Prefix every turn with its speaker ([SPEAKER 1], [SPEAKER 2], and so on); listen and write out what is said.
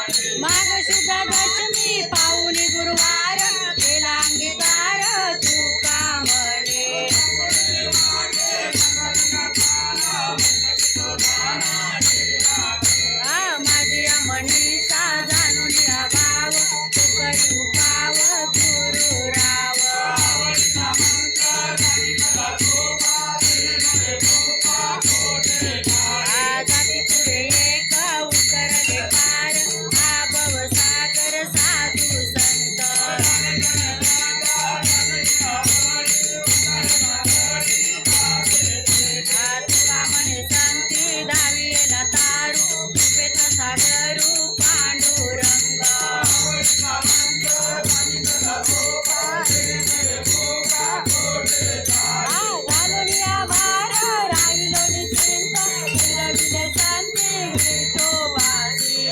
[SPEAKER 1] माघ शुद्ध दशमी पाऊनी गुरुवार केला अंगीकार तुका म्हणे माझी मनीषा जाणून या भाव तू करी उपाव गुरु राव जाती पुढे एक उतरले पार हा भवसागर साधू संत तुका म्हणे संती दाविला तारू कृपेत सागरू पांडुरंग घालून या भार राहिलो निश्चिंत फिरविले संती विठोबासी